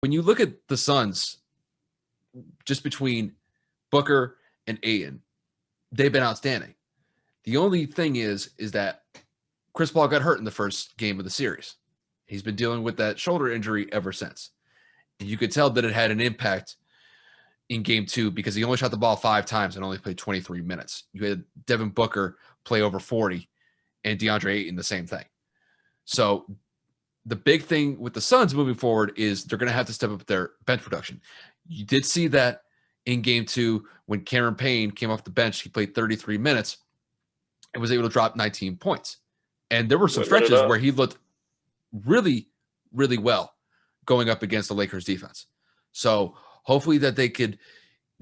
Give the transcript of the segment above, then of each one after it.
when you look at the Suns, just between Booker and Ayton, they've been outstanding. The only thing is that Chris Paul got hurt in the first game of the series. He's been dealing with that shoulder injury ever since. And you could tell that it had an impact in game 2 because he only shot the ball 5 times and only played 23 minutes. You had Devin Booker play over 40 and DeAndre Ayton the same thing. So the big thing with the Suns moving forward is they're going to have to step up their bench production. You did see that in game 2 when Cameron Payne came off the bench. He played 33 minutes and was able to drop 19 points. And there were some stretches where he looked really, really well going up against the Lakers defense. So hopefully that they could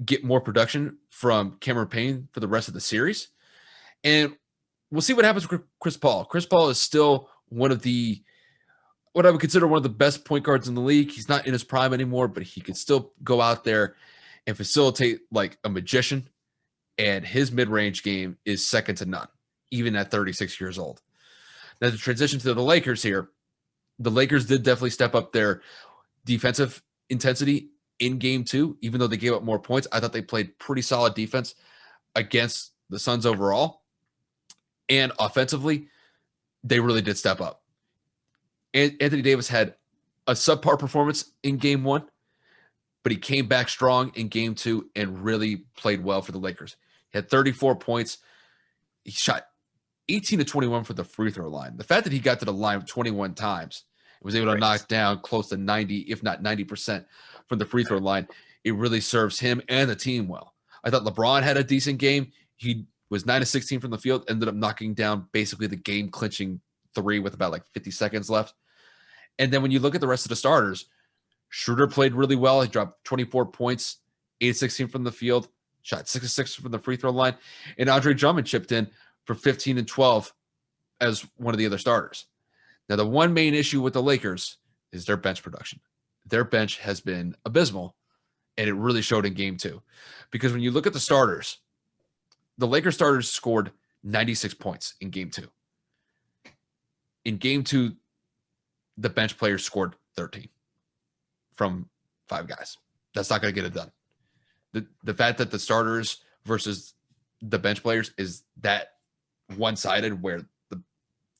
get more production from Cameron Payne for the rest of the series. And we'll see what happens with Chris Paul. Chris Paul is still one of the, what I would consider one of the best point guards in the league. He's not in his prime anymore, but he can still go out there and facilitate like a magician. And his mid-range game is second to none, even at 36 years old. Now, the transition to the Lakers here, the Lakers did definitely step up their defensive intensity in game 2, even though they gave up more points. I thought they played pretty solid defense against the Suns overall. And offensively, they really did step up. And Anthony Davis had a subpar performance in game 1, but he came back strong in game 2 and really played well for the Lakers. He had 34 points. He shot 18 to 21 for the free throw line. The fact that he got to the line 21 times and was able to knock down close to 90, if not 90% from the free throw line, it really serves him and the team well. I thought LeBron had a decent game. He was 9 of 16 from the field, ended up knocking down basically the game-clinching 3 with about like 50 seconds left. And then when you look at the rest of the starters, Schroeder played really well. He dropped 24 points, 8 of 16 from the field, shot 6 of 6 from the free throw line, and Andre Drummond chipped in for 15 and 12 as one of the other starters. Now, the one main issue with the Lakers is their bench production. Their bench has been abysmal, and it really showed in game 2. Because when you look at the starters, the Lakers starters scored 96 points in game 2. In game 2, the bench players scored 13 from 5 guys. That's not going to get it done. The fact that the starters versus the bench players is that one-sided where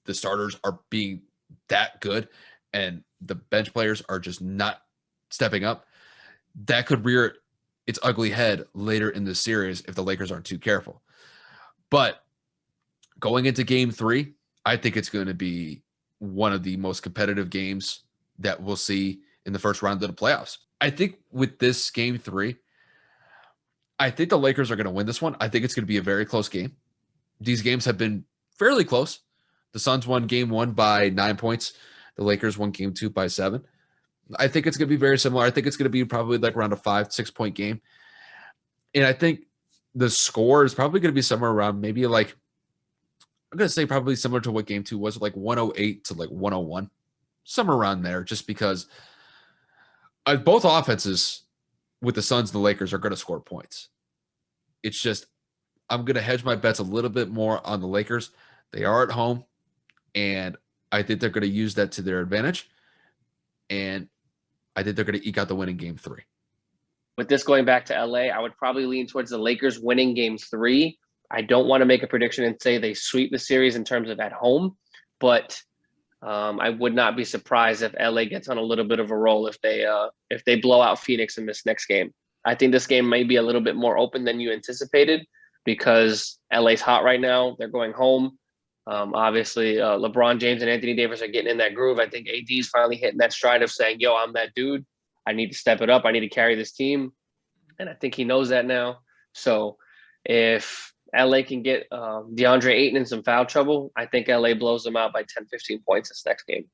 the starters are being that good and the bench players are just not stepping up, that could rear its ugly head later in the series if the Lakers aren't too careful. But going into game 3, I think it's going to be one of the most competitive games that we'll see in the first round of the playoffs. I think with this game 3, I think the Lakers are going to win this one. I think it's going to be a very close game. These games have been fairly close. The Suns won game 1 by 9 points. The Lakers won game 2 by 7. I think it's going to be very similar. I think it's going to be probably like around a 5-6 point game. And I think the score is probably going to be somewhere around maybe like, I'm going to say probably similar to what game 2 was, like 108 to like 101, somewhere around there, just because both offenses with the Suns and the Lakers are going to score points. It's just, I'm going to hedge my bets a little bit more on the Lakers. They are at home, and I think they're going to use that to their advantage. And I think they're going to eke out the win in game 3. With this going back to LA, I would probably lean towards the Lakers winning game 3. I don't want to make a prediction and say they sweep the series in terms of at home, but I would not be surprised if LA gets on a little bit of a roll if they blow out Phoenix in this next game. I think this game may be a little bit more open than you anticipated because LA's hot right now. They're going home. Obviously, LeBron James and Anthony Davis are getting in that groove. I think AD's finally hitting that stride of saying, yo, I'm that dude. I need to step it up. I need to carry this team. And I think he knows that now. So if LA can get DeAndre Ayton in some foul trouble, I think LA blows them out by 10, 15 points this next game.